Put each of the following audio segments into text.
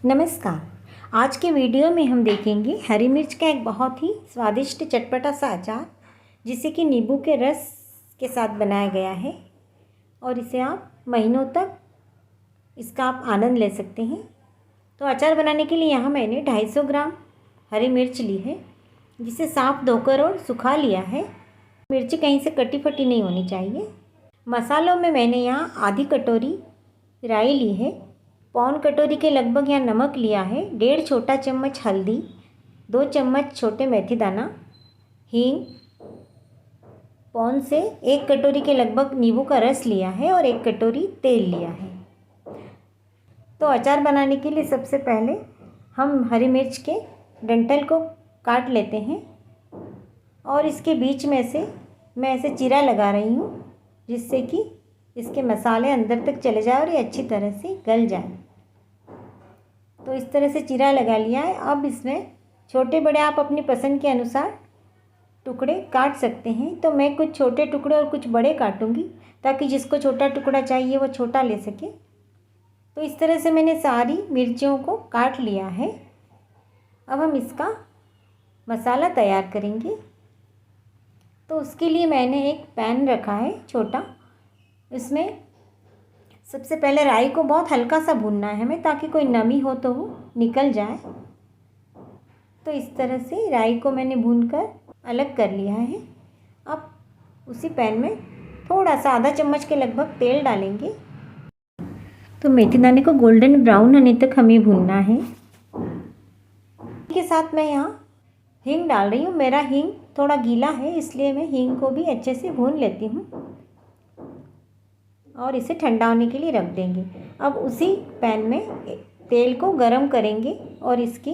नमस्कार। आज के वीडियो में हम देखेंगे हरी मिर्च का एक बहुत ही स्वादिष्ट चटपटा सा अचार, जिसे कि नींबू के रस के साथ बनाया गया है और इसे आप महीनों तक इसका आप आनंद ले सकते हैं। तो अचार बनाने के लिए यहाँ मैंने 250 ग्राम हरी मिर्च ली है, जिसे साफ़ धोकर और सुखा लिया है। मिर्ची कहीं से कटी फटी नहीं होनी चाहिए। मसालों में मैंने यहाँ आधी कटोरी राई ली है, पौन कटोरी के लगभग यहाँ नमक लिया है, 1.5 छोटा चम्मच हल्दी, 2 चम्मच छोटे मेथी दाना, हींग, पौन से 1 कटोरी के लगभग नींबू का रस लिया है और 1 कटोरी तेल लिया है। तो अचार बनाने के लिए सबसे पहले हम हरी मिर्च के डंठल को काट लेते हैं और इसके बीच में से मैं ऐसे चीरा लगा रही हूँ, जिससे कि इसके मसाले अंदर तक चले जाए और ये अच्छी तरह से गल जाए। तो इस तरह से चीरा लगा लिया है। अब इसमें छोटे बड़े आप अपनी पसंद के अनुसार टुकड़े काट सकते हैं। तो मैं कुछ छोटे टुकड़े और कुछ बड़े काटूंगी, ताकि जिसको छोटा टुकड़ा चाहिए वो छोटा ले सके। तो इस तरह से मैंने सारी मिर्चियों को काट लिया है। अब हम इसका मसाला तैयार करेंगे। तो उसके लिए मैंने एक पैन रखा है छोटा। इसमें सबसे पहले राई को बहुत हल्का सा भूनना है हमें, ताकि कोई नमी हो तो वो निकल जाए। तो इस तरह से राई को मैंने भूनकर अलग कर लिया है। अब उसी पैन में थोड़ा सा आधा चम्मच के लगभग तेल डालेंगे। तो मेथी दाने को गोल्डन ब्राउन होने तक हमें भूनना है। इसके साथ मैं यहाँ हींग डाल रही हूँ। मेरा हींग थोड़ा गीला है, इसलिए मैं हींग को भी अच्छे से भून लेती हूँ और इसे ठंडा होने के लिए रख देंगे। अब उसी पैन में तेल को गरम करेंगे और इसकी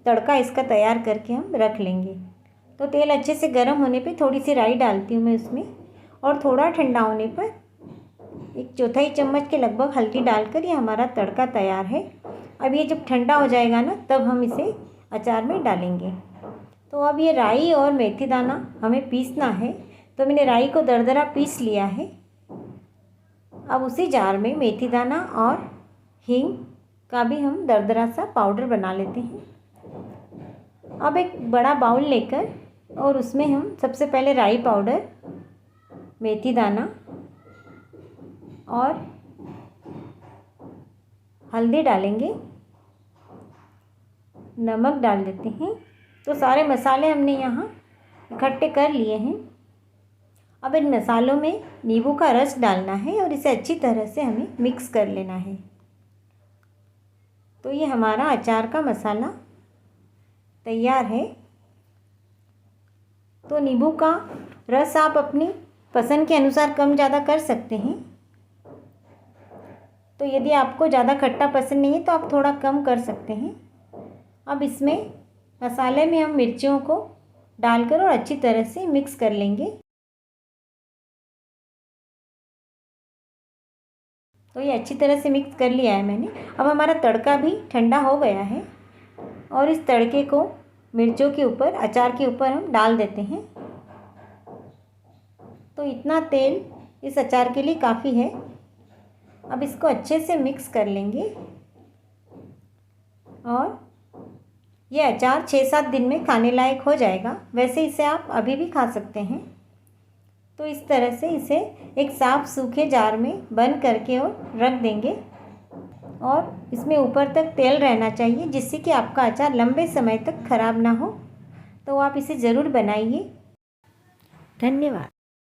तड़का इसका तैयार करके हम रख लेंगे। तो तेल अच्छे से गरम होने पे थोड़ी सी राई डालती हूँ मैं उसमें, और थोड़ा ठंडा होने पर 1/4 चम्मच के लगभग हल्दी डालकर ये हमारा तड़का तैयार है। अब ये जब ठंडा हो जाएगा ना, तब हम इसे अचार में डालेंगे। तो अब ये राई और मेथी दाना हमें पीसना है। तो मैंने राई को दरदरा पीस लिया है। अब उसी जार में मेथी दाना और हींग का भी हम दरदरा सा पाउडर बना लेते हैं। अब एक बड़ा बाउल लेकर और उसमें हम सबसे पहले राई पाउडर, मेथी दाना और हल्दी डालेंगे, नमक डाल देते हैं। तो सारे मसाले हमने यहाँ इकट्ठे कर लिए हैं। अब इन मसालों में नींबू का रस डालना है और इसे अच्छी तरह से हमें मिक्स कर लेना है। तो ये हमारा अचार का मसाला तैयार है। तो नींबू का रस आप अपनी पसंद के अनुसार कम ज़्यादा कर सकते हैं। तो यदि आपको ज़्यादा खट्टा पसंद नहीं है तो आप थोड़ा कम कर सकते हैं। अब इसमें मसाले में हम मिर्चियों को डालकर और अच्छी तरह से मिक्स कर लेंगे। तो ये अच्छी तरह से मिक्स कर लिया है मैंने। अब हमारा तड़का भी ठंडा हो गया है और इस तड़के को मिर्चों के ऊपर, अचार के ऊपर हम डाल देते हैं। तो इतना तेल इस अचार के लिए काफ़ी है। अब इसको अच्छे से मिक्स कर लेंगे और ये अचार 6-7 दिन में खाने लायक हो जाएगा। वैसे इसे आप अभी भी खा सकते हैं। तो इस तरह से इसे एक साफ़ सूखे जार में बंद करके और रख देंगे, और इसमें ऊपर तक तेल रहना चाहिए, जिससे कि आपका अचार लंबे समय तक ख़राब ना हो। तो आप इसे ज़रूर बनाइए। धन्यवाद।